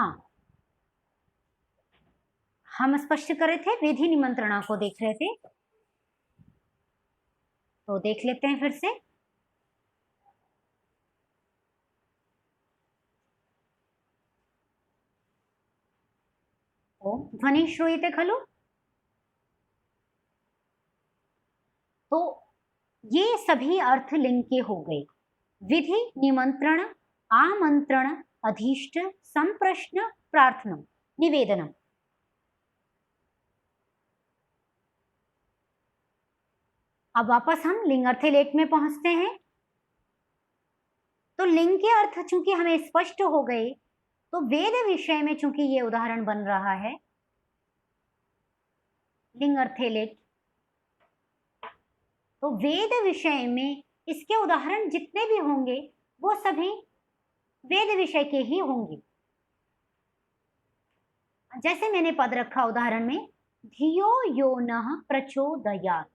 हाँ, हम स्पष्ट कर रहे थे, विधि निमंत्रणा को देख रहे थे, तो देख लेते हैं फिर से। ओम ध्वनि श्रूयते खलु। तो ये सभी अर्थ लिंग के हो गए। विधि, निमंत्रण, आमंत्रण, अधीष्ट, संप्रश्न, प्रार्थना, निवेदनम। अब वापस हम लिंग अर्थे लेट में पहुंचते हैं। तो लिंग के अर्थ चूंकि हमें स्पष्ट हो गए, तो वेद विषय में चूंकि ये उदाहरण बन रहा है लिंग अर्थे लेट, तो वेद विषय में इसके उदाहरण जितने भी होंगे वो सभी वेद विषय के ही होंगे। जैसे मैंने पद रखा उदाहरण में, धियो यो नः प्रचोदयात्,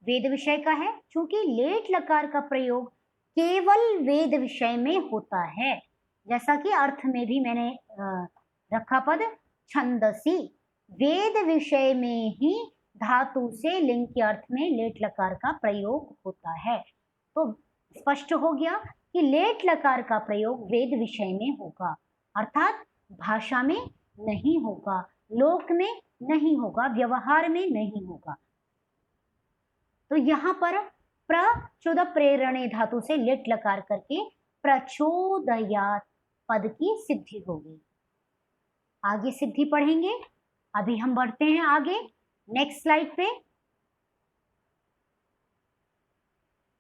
वेद विषय का है, क्योंकि लेट लकार का प्रयोग केवल वेद विषय में होता है। जैसा कि अर्थ में भी मैंने रखा पद छंदसी, वेद विषय में ही धातु से लिंग के अर्थ में लेट लकार का प्रयोग होता है। तो स्पष्ट हो गया कि लेट लकार का प्रयोग वेद विषय में होगा, अर्थात भाषा में नहीं होगा, लोक में नहीं होगा, व्यवहार में नहीं होगा। तो यहाँ पर प्रचोद प्रेरणे धातु से लेट लकार करके प्रचोदयात् पद की सिद्धि होगी। आगे सिद्धि पढ़ेंगे। अभी हम बढ़ते हैं आगे नेक्स्ट स्लाइड पे।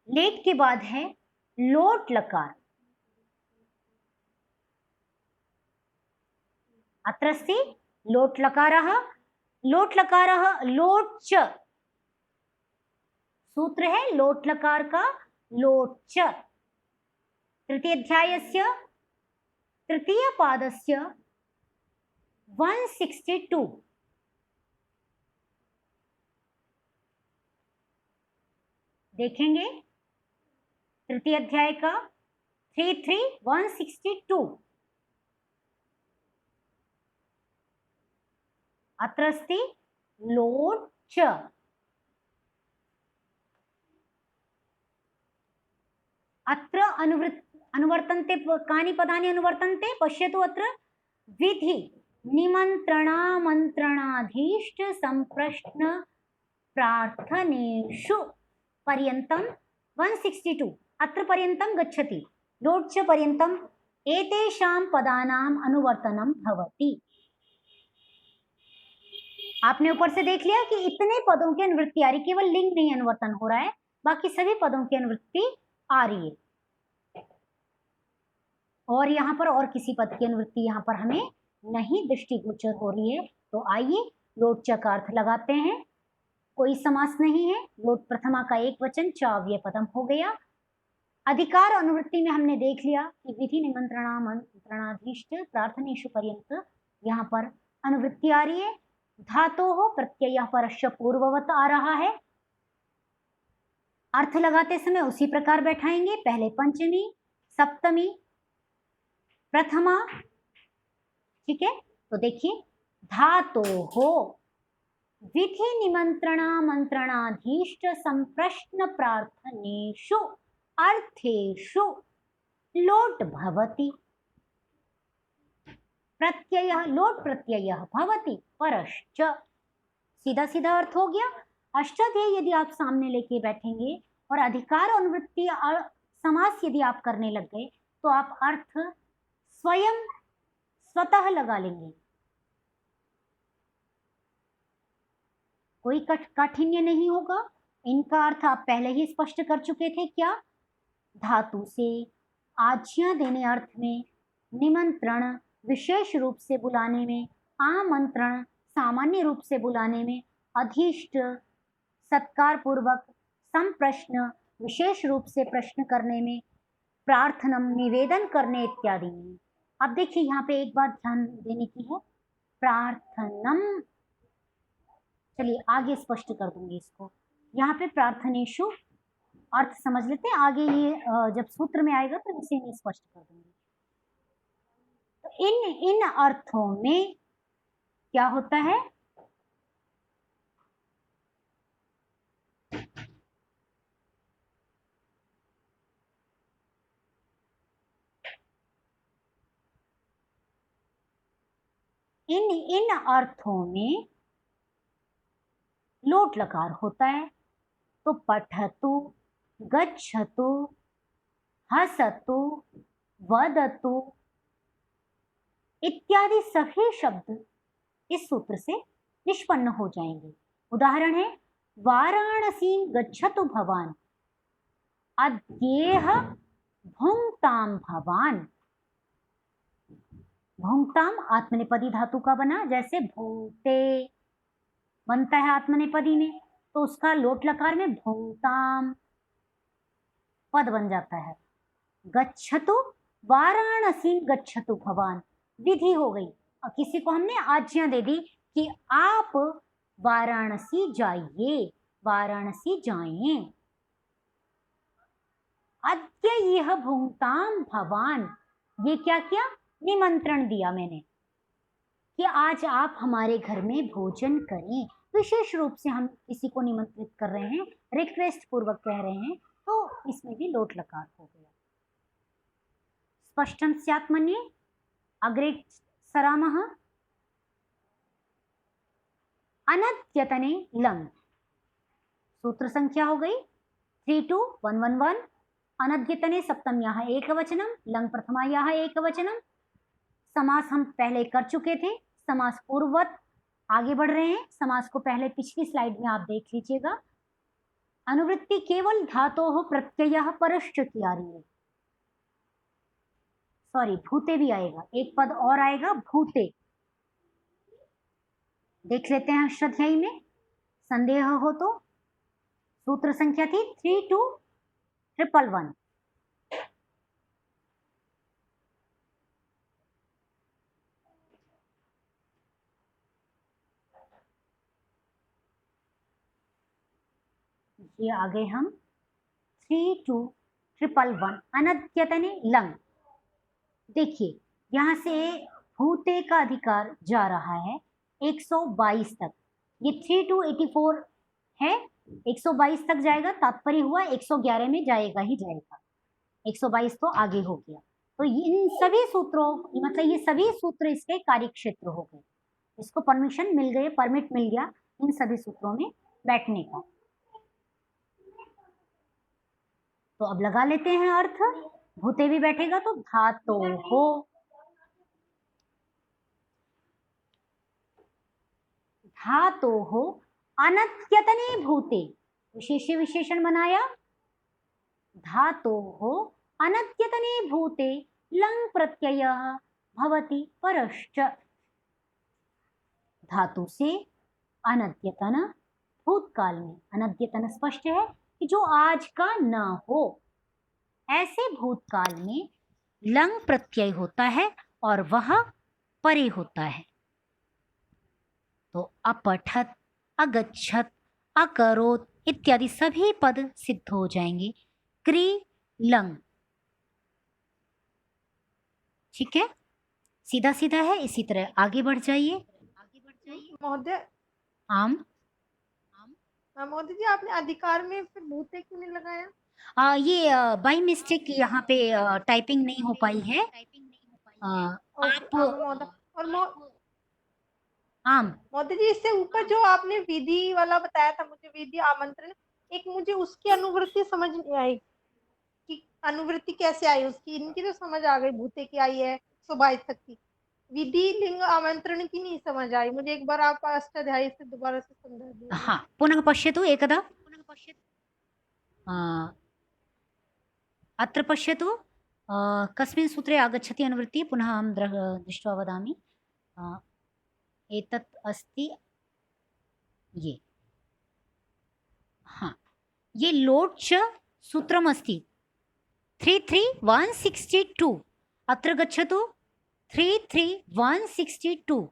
लेट के बाद है लोट लकार। अत्रस्ति लोट लकारः, लोट लकारः लोट च, सूत्र है लोट लकार का लोट च। तृतीय अध्यायस्य तृतीय पादस्य 162 देखेंगे। तृतीय अध्याय का 162 अत्र अस्ति लोट च। अत्र अनुवर्तन्ते कानि पदानि अनुवर्तन्ते पश्यतु। अत्र विधि, निमन्त्रणामन्त्रणाधीष्ट, संप्रश्न, प्रार्थनेषु पर्यन्तं 162 अत्र पर्यन्तं गच्छति। लोट च पर्यन्तं एतेषां पदानाम् अनुवर्तनं भवति। आपने ऊपर से देख लिया कि इतने पदों की अनुवृत्ति आ रही, केवल लिंग नहीं अनुवर्तन हो रहा है, बाकी सभी पदों की अनुवृत्ति आ रही है। और यहाँ पर और किसी पद की अनुवृत्ति यहाँ पर हमें नहीं दृष्टिगोचर हो रही है। तो आइए लोट च का अर्थ लगाते हैं। कोई समास नहीं है, लोट प्रथमा का एक वचन चाव्य पदम हो गया। अधिकार अनुवृत्ति में हमने देख लिया कि विधि, निमंत्रणामंत्रणाधीष्ट, प्रार्थनेषु पर्यंत यहाँ पर अनुवृत्ति आ रही है। धातोः प्रत्ययः परश्च पूर्ववत आ रहा है। अर्थ लगाते समय उसी प्रकार बैठाएंगे, पहले पंचमी, सप्तमी, प्रथमा। ठीक है, तो देखिए धातोः विधि, निमंत्रणामंत्रणाधीष्ट, संप्रश्न, प्रार्थनेषु अर्थेषु लोट भवति। प्रत्ययः लोट प्रत्ययः भवति परश्च, सीधा सीधा अर्थ हो गया। अष्टाध्यायी यदि आप सामने लेके बैठेंगे और अधिकार अनुवृत्ति समास यदि आप करने लग गए तो आप अर्थ स्वयं स्वतः लगा लेंगे, कोई काठिन्य नहीं होगा। इनका अर्थ आप पहले ही स्पष्ट कर चुके थे। क्या? धातु से आज्ञा देने अर्थ में, निमंत्रण विशेष रूप से बुलाने में, आमंत्रण सामान्य रूप से बुलाने में, अधीष्ट सत्कार पूर्वक, संप्रश्न विशेष रूप से प्रश्न करने में, प्रार्थनम निवेदन करने इत्यादि में। अब देखिए यहाँ पे एक बात ध्यान देने की है, प्रार्थनम, चलिए आगे स्पष्ट कर दूंगी इसको। यहाँ पे प्रार्थनेषु अर्थ समझ लेते हैं, आगे ये जब सूत्र में आएगा तो इसे मैं स्पष्ट कर दूंगी। तो इन इन अर्थों में क्या होता है? इन इन अर्थों में लोट लकार होता है। तो पठतु, गच्छतु, हसतु, वदतु इत्यादि सभी शब्द इस सूत्र से निष्पन्न हो जाएंगे। उदाहरण है वाराणसी गच्छतु भवान, अद्येह भुंक्ताम भवान। भुंक्ताम आत्मनेपदी धातु का बना, जैसे भुंक्ते बनता है आत्मनेपदी में, तो उसका लोट लकार में भुंक्ताम पद बन जाता है। गच्छतु, वाराणसी गच्छतु भवान विधि हो गई। और किसी को हमने आज्ञा दे दी कि आप वाराणसी जाइए, वाराणसी जाएं। अद्य यह भुंक्ताम भवान, ये क्या किया? निमंत्रण दिया मैंने कि आज आप हमारे घर में भोजन करें। विशेष रूप से हम किसी को निमंत्रित कर रहे हैं, रिक्वेस्ट पूर्वक कह रहे हैं, तो इसमें भी लोट लकार हो गया। स्पष्टं स्यात् मन्ये। अग्रे सरामः। अनद्यतने लंग, सूत्र संख्या हो गई 32111। अनद्यतने सप्तम्याः एकवचनम, लंग प्रथमायाः एकवचनम। समास हम पहले कर चुके थे, समास पूर्ववत आगे बढ़ रहे हैं। समास को पहले पिछली स्लाइड में आप देख लीजिएगा। अनुवृत्ति केवल धातोः प्रत्ययः परश्च की आ रही है। सॉरी, भूते भी आएगा, एक पद और आएगा भूते। देख लेते हैं अष्टाध्यायी में, संदेह हो तो। सूत्र संख्या थी 32111। ये आ गए हम 32111। अनद्यतने लंग। देखिए यहां से भूते का अधिकार जा रहा है 122 तक। ये 3284 है, 122 तक जाएगा। तात्पर्य हुआ 111 में जाएगा ही जाएगा। 122 तो आगे हो गया। तो इन सभी सूत्रों, मतलब ये सभी सूत्र इसके कार्य क्षेत्र हो गए। इसको परमिशन मिल गई, परमिट मिल गया इन सभी सूत्रों में बैठने का। तो अब लगा लेते हैं अर्थ। भूते भी बैठेगा तो धातो हो, धातो हो अनत्यतने भूते, विशेष विशेषण बनाया। धातो हो अनत्यतने भूते लंग प्रत्यय भवति परश्च। धातु से अनद्यतन, भूतकाल में अनद्यतन स्पष्ट है कि जो आज का न हो, ऐसे भूतकाल में लंग प्रत्यय होता है और वह परे होता है। तो अपठत, अगच्छत, अकरोत इत्यादि सभी पद सिद्ध हो जाएंगे क्री लंग। ठीक है, सीधा सीधा है। इसी तरह आगे बढ़ जाइए। महोदय, आम महोदय जी आपने अधिकार में फिर भूते क्यों नहीं लगाया? ये बाय मिस्टेक यहाँ पे टाइपिंग नहीं हो पाई है। ओके, आप आम महोदय जी इससे ऊपर जो आपने विधि वाला बताया था मुझे, विधि आमंत्रण, एक मुझे उसकी अनुवृत्ति समझ नहीं आई कि अनुवृत्ति कैसे आई उसकी। इनकी तो समझ आ गई, भूते की आई है 122 तक की। विधि लिंग आमंत्रण की नहीं समझ आई मुझे। एक बार आप अष्टाध्यायी से दोबारा से समझा दीजिए। हाँ, पुनः पश्यतु एकदा। अत्र पश्यतु कस्मिन् सूत्रे आगच्छति अनुवृत्तिः, पुनः अहं दृष्ट्वा वदामि। एतत् अस्ति ये, हाँ, ये लोट् च सूत्रम् अस्ति 33162। अत्र गच्छतु 33162।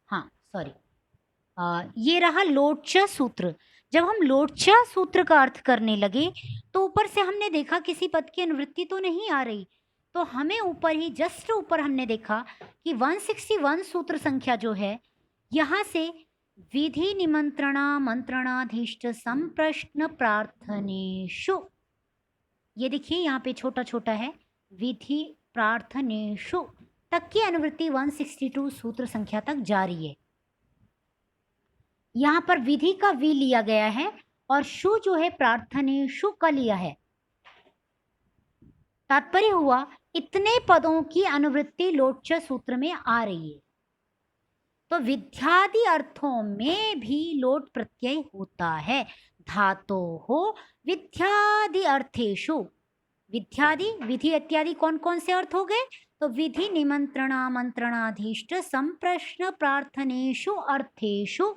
हाँ सॉरी, ये रहा लोटचा सूत्र। जब हम लोटचा सूत्र का अर्थ करने लगे तो ऊपर से हमने देखा किसी पद की अनुवृत्ति तो नहीं आ रही, तो हमें ऊपर ही जस्ट ऊपर हमने देखा कि 161 सूत्र संख्या जो है, यहाँ से विधि निमंत्रणा मंत्रणाधीष्ट संप्रश्न प्रार्थनेषु, ये देखिए यहाँ पे छोटा छोटा है, विधि प्रार्थनेषु तक की अनुवृत्ति 162 सूत्र संख्या तक जारी है। यहाँ पर विधि का वी लिया गया है और शु जो है प्रार्थनेषु का लिया है। तात्पर्य हुआ इतने पदों की अनुवृत्ति लोटचा सूत्र में आ रही है। तो विद्यादि अर्थों में भी लोट प्रत्यय होता है। धातो हो विद्यादि अर्थेषु, विद्यादि विधि इत्यादि कौन कौन से अर्थ हो गए? तो विधि निमंत्रणा मंत्रणाधीष्ट संप्रश्न प्रार्थनेषु अर्थेषु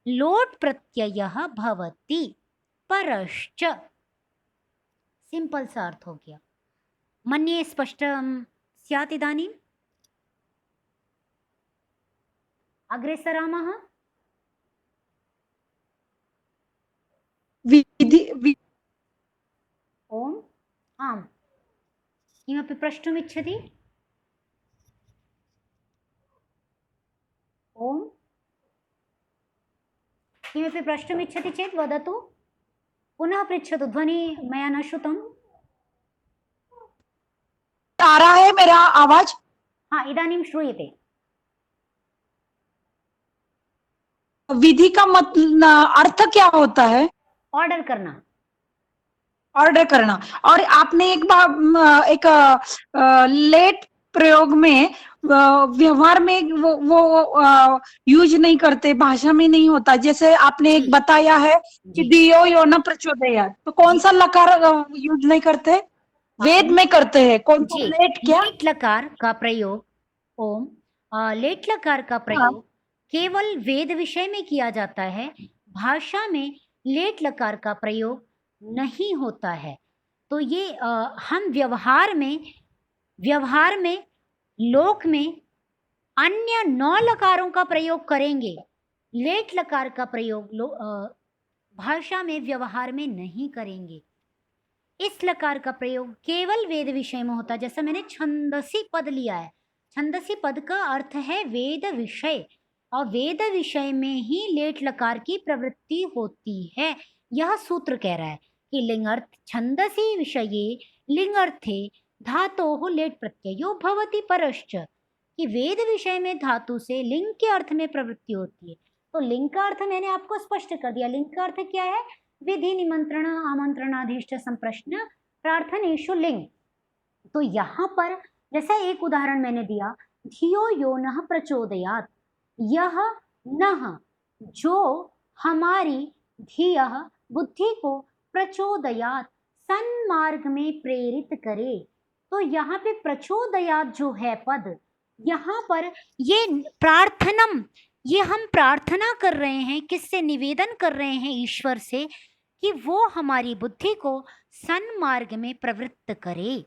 लोट प्रत्ययः भवति परश्च। सिंपल सा अर्थ हो गया। मन्ये स्पष्टं स्यात् इदानीम्? अग्रे सरामः। ओम आम्, किमपि प्रष्टुमिच्छति? ओम किमपि प्रष्टुमिच्छति चेत् वदतु, पुनः पृच्छतु, ध्वनि मया न श्रुतम्। आ रहा है मेरा आवाज? हाँ, इदानीं श्रूयते। विधि का अर्थ क्या होता है? ऑर्डर करना। ऑर्डर करना। और आपने एक बार एक लेट प्रयोग में व्यवहार में वो यूज नहीं करते, भाषा में नहीं होता, जैसे आपने एक बताया है कि दियो यो न प्रचोदयात्, तो कौन सा लकार यूज नहीं करते? वेद में करते हैं। कौन सा? लेट क्या? लेट लकार का प्रयोग ओम, लेट लकार का प्रयोग केवल वेद विषय में किया जाता है, भाषा में लेट लकार का प्रयोग नहीं होता है। तो ये हम व्यवहार में लोक में अन्य 9 लकारों का प्रयोग करेंगे, लेट लकार का प्रयोग भाषा में व्यवहार में नहीं करेंगे। इस लकार का प्रयोग केवल वेद विषय में होता है। जैसा मैंने छंदसी पद लिया है, छंदसी पद का अर्थ है वेद विषय, और वेद विषय में ही लेट लकार की प्रवृत्ति होती है। यह सूत्र कह रहा है कि लिंगर्थ छंदसी विषये लिंगर्थे धातोः लेट प्रत्ययो भवति परश्च, कि वेद विषय में धातु से लिंग के अर्थ में प्रवृत्ति होती है। तो लिंग का अर्थ मैंने आपको स्पष्ट कर दिया। लिंग का अर्थ क्या है? विधि निमंत्रण आमंत्रणाधीष्ट संप्रश्न प्रार्थनेषु लिंग। तो यहाँ पर जैसा एक उदाहरण मैंने दिया, धियो यो नः प्रचोदयात्, यह नः जो हमारी धियः बुद्धि को प्रचोदयात् सन्मार्ग में प्रेरित करे। तो यहाँ पे प्रचोदयात् जो है पद, यहाँ पर ये प्रार्थनम, ये हम प्रार्थना कर रहे हैं, किससे? निवेदन कर रहे हैं ईश्वर से कि वो हमारी बुद्धि को सन्मार्ग में प्रवृत्त करे।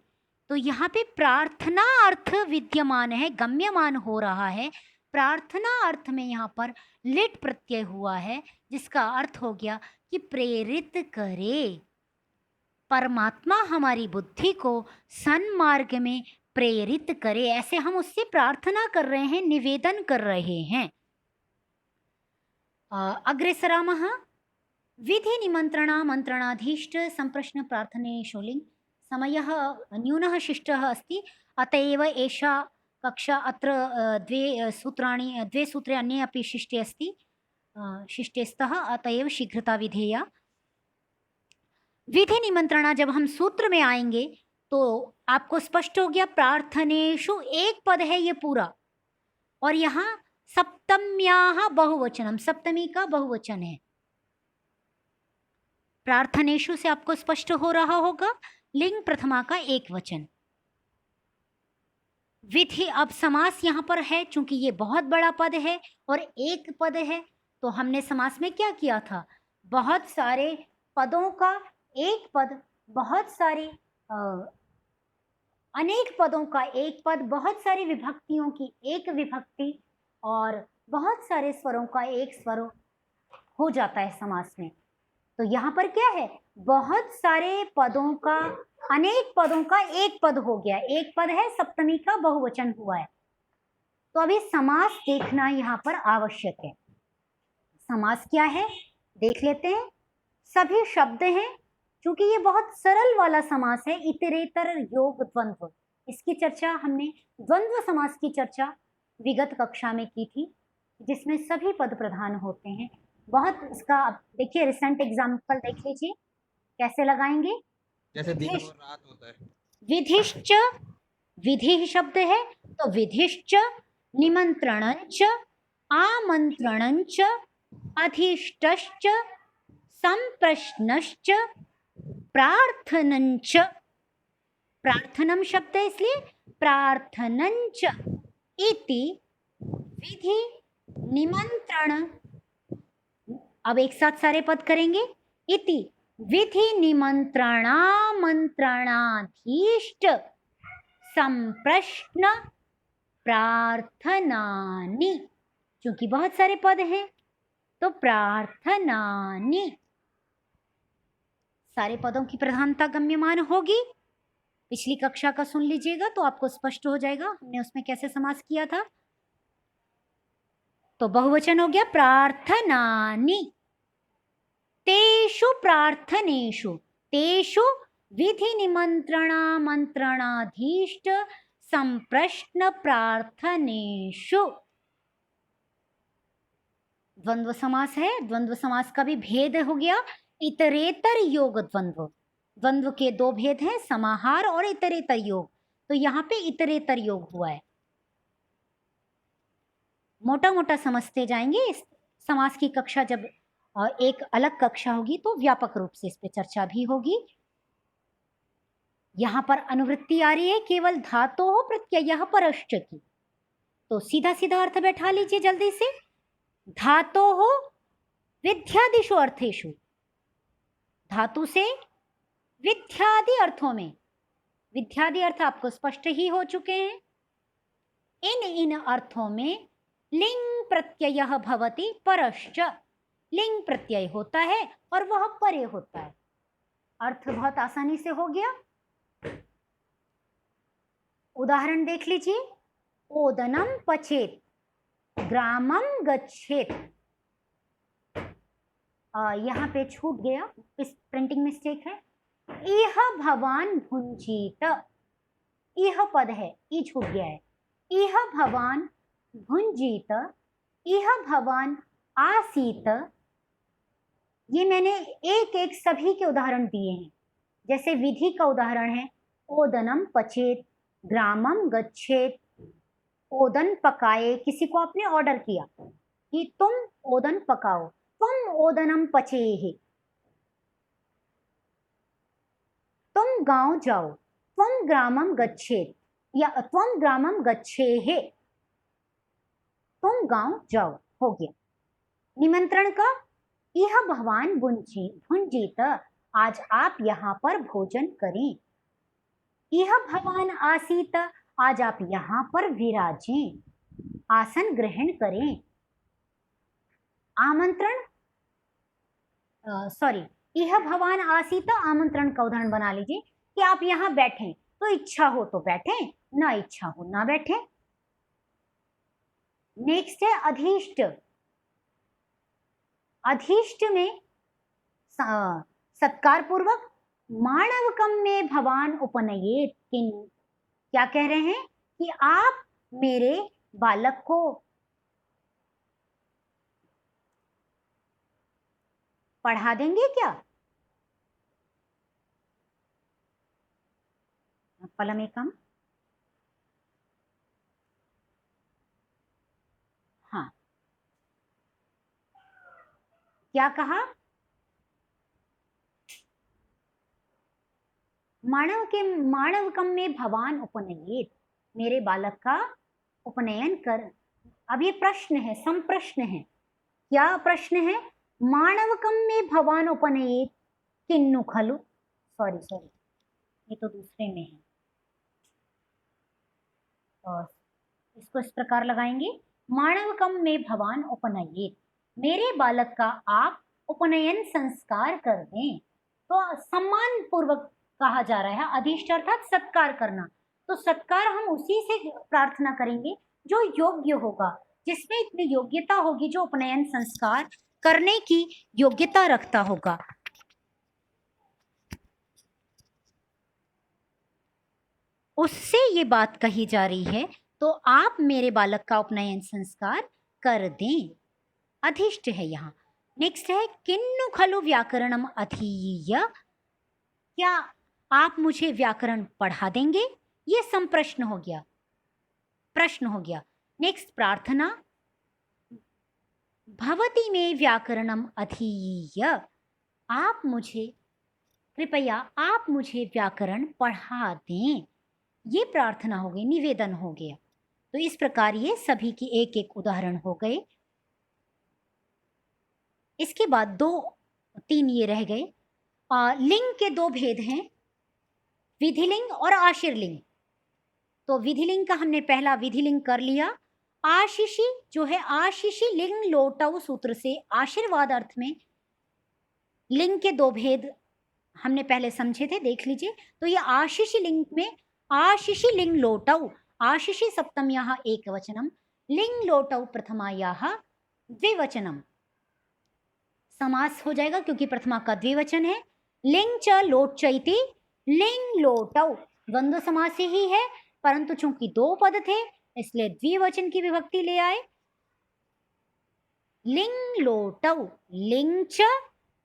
तो यहाँ पे प्रार्थना अर्थ विद्यमान है, गम्यमान हो रहा है। प्रार्थना अर्थ में यहाँ पर लिट प्रत्यय हुआ है, जिसका अर्थ हो गया कि प्रेरित करे। परमात्मा हमारी बुद्धि को सन्मार्ग में प्रेरित करे, ऐसे हम उससे प्रार्थना कर रहे हैं, निवेदन कर रहे हैं। अग्रे सरामः। विधि निमंत्रणा मंत्रणाधीष्ट संप्रश्न प्रार्थनेषु लिंग। समयः न्यूनः शिष्टः अस्ति, अत एव एषा कक्षा अत्र द्वे सूत्रे अन्ये अपि शिष्टे अस्ति, शिष्टे स्तः, अत एव शीघ्रता विधेया। विधि निमंत्रणा जब हम सूत्र में आएंगे तो आपको स्पष्ट हो गया, प्रार्थनेषु एक पद है ये पूरा, और यहाँ सप्तम्याः बहुवचनम, सप्तमी का बहुवचन है। प्रार्थनेषु से आपको स्पष्ट हो रहा होगा लिंग प्रथमा का एक वचन। विधि, अब समास यहाँ पर है, चूंकि ये बहुत बड़ा पद है और एक पद है, तो हमने समास में क्या किया था? बहुत सारे पदों का एक पद, बहुत सारे अनेक पदों का एक पद, बहुत सारी विभक्तियों की एक विभक्ति, और बहुत सारे स्वरों का एक स्वर हो जाता है समास में। तो यहाँ पर क्या है, बहुत सारे पदों का, अनेक पदों का एक पद हो गया, एक पद है, सप्तमी का बहुवचन हुआ है। तो अभी समास देखना यहाँ पर आवश्यक है। समास क्या है देख लेते हैं। सभी शब्द हैं, क्योंकि ये बहुत सरल वाला समास है, इतरेतर योग द्वंद्व। इसकी चर्चा हमने द्वंद्व समास की चर्चा विगत कक्षा में की थी, जिसमें सभी पद प्रधान होते हैं। बहुत इसका देखिए, रिसेंट एग्जाम्पल देख लीजिए कैसे लगाएंगे। जैसे दिन और रात होता है। विधिश्च, विधि शब्द है तो विधिश्च, निमंत्रणंच, आमंत्रणंच, अधिष्टश्च, संप्रश्नश्च, प्रार्थनंच। प्रार्थनम शब्द है इसलिए प्रार्थनंच इति विधि निमंत्रण। अब एक साथ सारे पद करेंगे। इति विधि निमंत्रणामंत्रणाधीष्ट संप्रश्न प्रार्थनानि। क्योंकि बहुत सारे पद हैं तो प्रार्थनानि, सारे पदों की प्रधानता गम्यमान होगी। पिछली कक्षा का सुन लीजिएगा तो आपको स्पष्ट हो जाएगा हमने उसमें कैसे समास किया था। तो बहुवचन हो गया प्रार्थनानि। तेषु प्रार्थनेषु, तेषु विधि निमंत्रणामंत्रणाधीष्ट संप्रश्न प्रार्थनेषु। द्वंद्व समास है, द्वंद्व समास का भी भेद हो गया, इतरेतर योग द्वंद्व। द्वंद्व के दो भेद हैं, समाहार और इतरेतर योग। तो यहाँ पे इतरेतर योग हुआ है। मोटा मोटा समझते जाएंगे। इस समास की कक्षा जब एक अलग कक्षा होगी तो व्यापक रूप से इस पे चर्चा भी होगी। यहाँ पर अनुवृत्ति आ रही है केवल धातु हो प्रत्यय परश्च की, तो सीधा सीधा अर्थ बैठा लीजिए जल्दी से। धातो हो विद्यादिषु अर्थेषु, धातु से विद्यादि अर्थों में। विद्यादि अर्थ आपको स्पष्ट ही हो चुके हैं। इन अर्थों में लिंग प्रत्यय भवति परश्च, लिंग प्रत्यय होता है और वह परे होता है। अर्थ बहुत आसानी से हो गया। उदाहरण देख लीजिए। ओदनम पचेत, ग्रामम गच्छेत। यहाँ पे छूट गया, इस प्रिंटिंग मिस्टेक है। इह भवान भुंजीत, इह पद है, ई छूट गया है। इह भवान भुंजीत, इह भवान आसीत। ये मैंने एक एक सभी के उदाहरण दिए हैं। जैसे विधि का उदाहरण है ओदनम पचेत, ग्रामम गच्छेत। ओदन पकाए, किसी को आपने ऑर्डर किया कि तुम ओदन पकाओ, तुम ओदनम पचेहि। तुम गांव जाओ, त्वं ग्रामम गच्छेत, या त्वं ग्रामम गच्छेहि, तुम गांव जाओ, हो गया। निमंत्रण का यह भगवान भुंजीत, आज आप यहाँ पर भोजन करें। यह भगवान आसीत, आज आप यहाँ पर विराजें, आसन ग्रहण करें। आमंत्रण, सॉरी, यह भगवान आसीत आमंत्रण का उदाहरण बना लीजिए कि आप यहाँ बैठें, तो इच्छा हो तो बैठें, ना इच्छा हो ना बैठें। नेक्स्ट है अधीष्ट। अधीष्ट में सत्कार पूर्वक माणवकम में भवान उपनयेत। क्या कह रहे हैं कि आप मेरे बालक को पढ़ा देंगे क्या? फलमेकम, हाँ, क्या कहा? माणवकम में भवान उपनयेत, मेरे बालक का उपनयन कर। अब ये प्रश्न है, संप्रश्न है। क्या प्रश्न है? माणवकम में भवान उपनयेत किन्नु खलु, सॉरी सॉरी, ये तो दूसरे में है। और इसको इस प्रकार लगाएंगे माणवकम में भवान उपनयेत, मेरे बालक का आप उपनयन संस्कार कर दें। तो सम्मान पूर्वक कहा जा रहा है, अधिष्ठ अर्थात सत्कार करना। तो सत्कार हम उसी से प्रार्थना करेंगे जो योग्य होगा, जिसमें इतनी योग्यता होगी, जो उपनयन संस्कार करने की योग्यता रखता होगा। उससे ये बात कही जा रही है, तो आप मेरे बालक का उपनयन संस्कार कर दें। अधिष्ठ है यहाँ। नेक्स्ट है किन्नु खलु व्याकरणम अधीय, क्या आप मुझे व्याकरण पढ़ा देंगे? ये संप्रश्न हो गया, प्रश्न हो गया। नेक्स्ट प्रार्थना, भवती में व्याकरणम अधीय, आप मुझे कृपया आप मुझे व्याकरण पढ़ा दें। ये प्रार्थना हो गई, निवेदन हो गया। तो इस प्रकार ये सभी की एक एक उदाहरण हो गए। इसके बाद 2-3 ये रह गए। लिंग के 2 भेद हैं, विधिलिंग और आशीर्लिंग। तो विधिलिंग का हमने पहला विधिलिंग कर लिया। आशीषी जो है, आशीषी लिंग लोटव सूत्र से आशीर्वाद अर्थ में लिंग के 2 भेद हमने पहले समझे थे, देख लीजिए। तो ये आशीषी लिंग में आशीषी लिंग लोटव, आशीषी सप्तम्याः एकवचनम, लिंग लोटव प्रथमायाः द्विवचनम। समास हो जाएगा क्योंकि प्रथमा का द्विवचन है। लिंग च लोट चैति लिंग लोटव, द्वंद्व समास ही है, परंतु चूंकि 2 पद थे इसलिए द्विवचन की विभक्ति ले आए। लिंग लोटव, लिंग च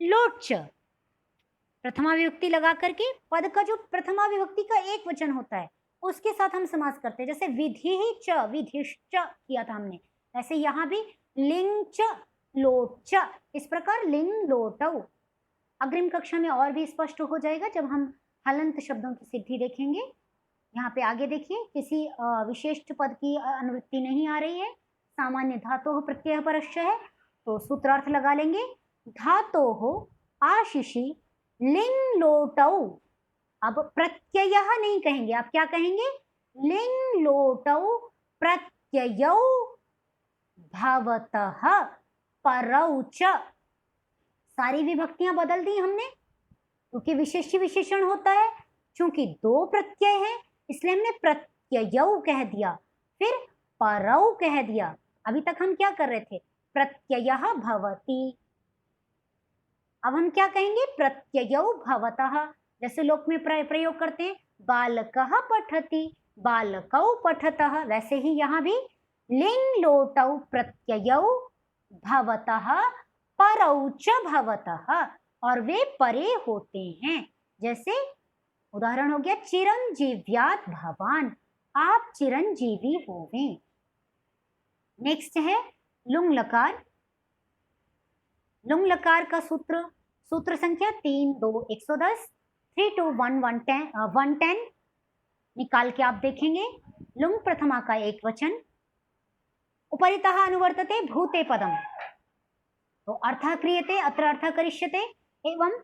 लोट च, प्रथमा विभक्ति लगा करके पद का जो प्रथमा विभक्ति का एक वचन होता है उसके साथ हम समास करते हैं। जैसे विधि च विधिश्च किया था हमने, ऐसे यहाँ भी लिंग च लोट च, इस प्रकार लिंग लोटव। अग्रिम कक्षा में और भी स्पष्ट हो जाएगा जब हम हलंत शब्दों की सिद्धि देखेंगे। यहाँ पे आगे देखिए, किसी विशिष्ट पद की अनुवृत्ति नहीं आ रही है, सामान्य धातोः प्रत्यय परश्च है, तो सूत्रार्थ लगा लेंगे। धातोः आशिषि लिंग लोटौ, अब प्रत्ययः नहीं कहेंगे, आप क्या कहेंगे? लिंग लोटौ प्रत्ययौ भवतः परौ च। सारी विभक्तियां बदल दी हमने क्योंकि विशेष्य विशेषण होता है, चूंकि 2 प्रत्यय हैं इसलिए हमने प्रत्ययौ कह दिया, फिर परौ कह दिया। अभी तक हम क्या कर रहे थे? प्रत्ययः भवति, अब हम क्या कहेंगे? प्रत्ययौ भवतः। जैसे लोक में प्रयोग करते हैं, बालकः पठति बालकौ पठतः, वैसे ही यहाँ भी लिंग लोटौ प्रत्ययौ भवतः परौ च भवतः, और वे परे होते हैं। जैसे उदाहरण हो गया चिरंजीव्यात् भवान, आप चिरंजीवी होवे। नेक्स्ट है लुंग लकार। लुंग लकार का सूत्र संख्या 3 2 110, 3 2 1 110 निकाल के आप देखेंगे। लुंग प्रथमा का एक वचन, उपरितः अनुवर्तते भूते पदम, तो अर्थः क्रियते अत्र अर्थः करिष्यते, एवं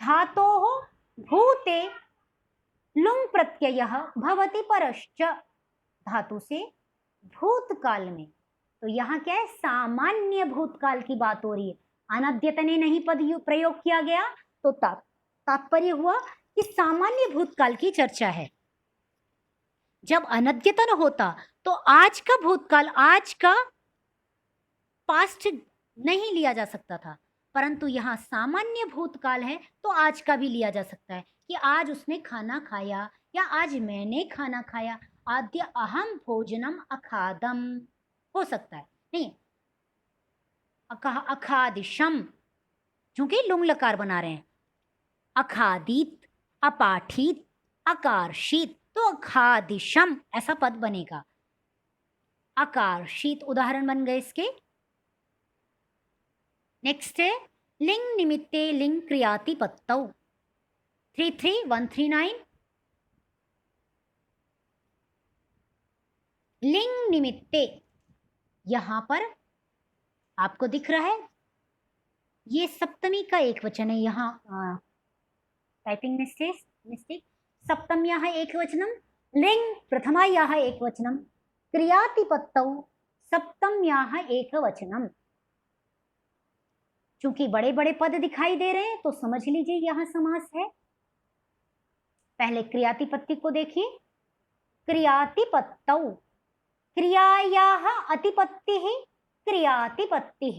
धातोः भूते लुंग प्रत्ययः भवति परश्च, धातु से भूतकाल में। तो यहाँ क्या है? सामान्य भूतकाल की बात हो रही है, अनद्यतने नहीं पद प्रयोग किया गया, तो तात्पर्य हुआ कि सामान्य भूतकाल की चर्चा है। जब अनद्यतन होता तो आज का भूतकाल, आज का पास्ट नहीं लिया जा सकता था, परंतु यहाँ सामान्य भूतकाल है तो आज का भी लिया जा सकता है कि आज उसने खाना खाया या आज मैंने खाना खाया। आद्य अहम भोजनम अखादम हो सकता है, नहीं अखादिशम, क्योंकि लुंग लकार बना रहे हैं। अखादित, अपाठित, अकार्षित, तो अखादिशम ऐसा पद बनेगा। अकार्षित उदाहरण बन गए इसके। नेक्स्ट है लिंग निमित्ते लिंग क्रियाति पत्तौ, 33139। लिंग निमित्ते, यहां पर आपको दिख रहा है ये सप्तमी का एक वचन है, यहाँ टाइपिंग मिस्टेक। सप्तम्याः एक वचनम, लिंग प्रथमायाः एक वचनम, क्रियातिपत्तौ सप्तम्याः एकवचनम। चूंकि बड़े बड़े पद दिखाई दे रहे हैं तो समझ लीजिए यहां समास है। पहले क्रियातिपत्ति को देखिए। क्रियातिपत्तौ, क्रियायाः अतिपत्तिः क्रियातिपत्तिः।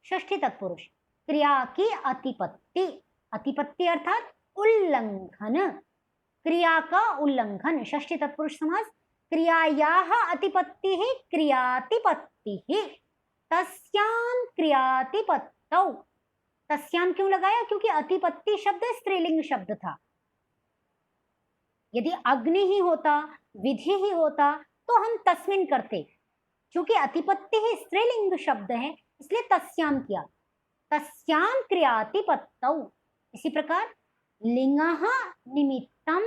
षष्ठी तत्पुरुष, क्रिया की अतिपत्ति, अतिपत्ति अर्थात उल्लंघन, क्रिया का उल्लंघन। षष्ठी तत्पुरुष समास, क्रियायाः अतिपत्तिः क्रियातिपत्तिः। तस्यां क्रियातिपत्तौ, तस्यां क्यों लगाया? क्योंकि अतिपत्ति शब्द स्त्रीलिंग शब्द था। यदि अग्नि ही होता, विधि ही होता तो हम तस्मिन करते। क्योंकि अतिपत्ति ही स्त्रीलिंग शब्द है इसलिए तस्याम किया। तस्यां क्रियातिपत्तौ। इसी प्रकार लिंगः निमित्तम,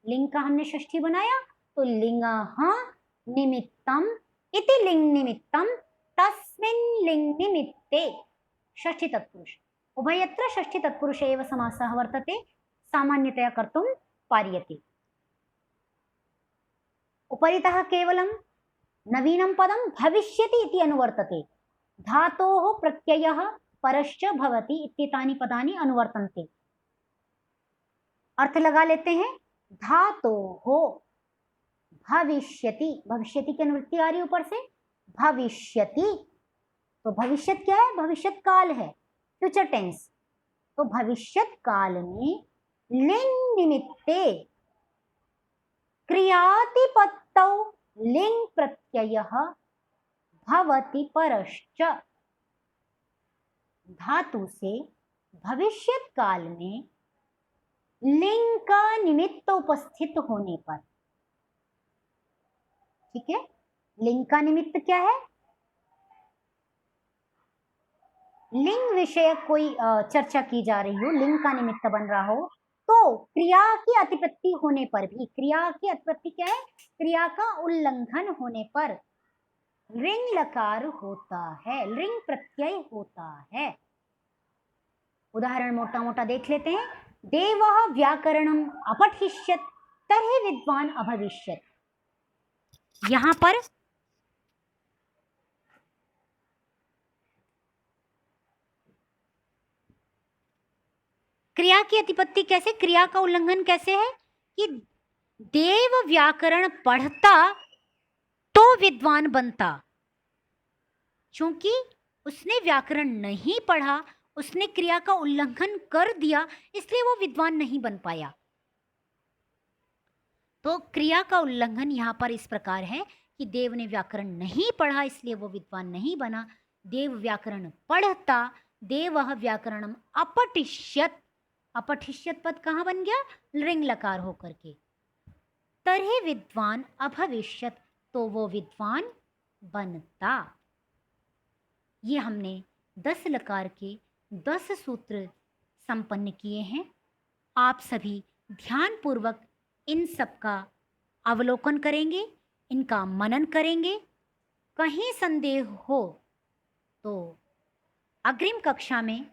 लिंग का हमने षष्ठी बनाया तो लिंगः निमित्तम इति लिंग निमित्तम तस्मिन् लिंग निमित्ते। षष्ठी तत्पुरुष, उभयत्र षष्ठी तत्पुरुष एव समासः वर्तते, सामान्यतया कर्तुं पार्यते। उपरितः केवलं नवीनं पदं भविष्यति इति अनुवर्तते। धातोः प्रत्ययः परश्च भवति इत्येतानि पदानि अनुवर्तन्ते। अर्थ लगा लेते हैं। धातोः भविष्यति, भविष्यति की अनुवृत्ति आ रही ऊपर से, भविष्यति। तो भविष्यत क्या है? भविष्यत काल है, फ्यूचर टेंस। तो भविष्यत काल में लिंग निमित्ते क्रियातिपत्तौ लिंग प्रत्ययः भवति परश्च। धातु से भविष्यत काल में लिंग का निमित्त उपस्थित होने पर, ठीक है, लिंग का निमित्त क्या है? लिंग विषय कोई चर्चा की जा रही हो, लिंग का निमित्त बन रहा हो, तो क्रिया की अतिपत्ति होने पर भी, क्रिया की अतिपत्ति क्या है? क्रिया का उल्लंघन होने पर लिंग लकार होता है, लिंग प्रत्यय होता है। उदाहरण मोटा मोटा देख लेते हैं। देवः व्याकरणम अपठिष्यत् तर्हि विद्वान अभविष्यत्। यहां पर क्रिया की अतिपत्ति कैसे, क्रिया का उल्लंघन कैसे है कि देव व्याकरण पढ़ता तो विद्वान बनता। क्योंकि उसने व्याकरण नहीं पढ़ा, उसने क्रिया का उल्लंघन कर दिया, इसलिए वो विद्वान नहीं बन पाया। तो क्रिया का उल्लंघन यहाँ पर इस प्रकार है कि देव ने व्याकरण नहीं पढ़ा इसलिए वो विद्वान नहीं बना। देव व्याकरण पढ़ता, देवः व्याकरणम अपठिष्यत्, अपठिष्यत् पद कहाँ बन गया? लिंग लकार होकर के। तर्हि विद्वान अभविष्यत्, तो वो विद्वान बनता। ये हमने 10 लकार के 10 सूत्र संपन्न किए हैं। आप सभी ध्यानपूर्वक इन सब का अवलोकन करेंगे, इनका मनन करेंगे। कहीं संदेह हो तो अग्रिम कक्षा में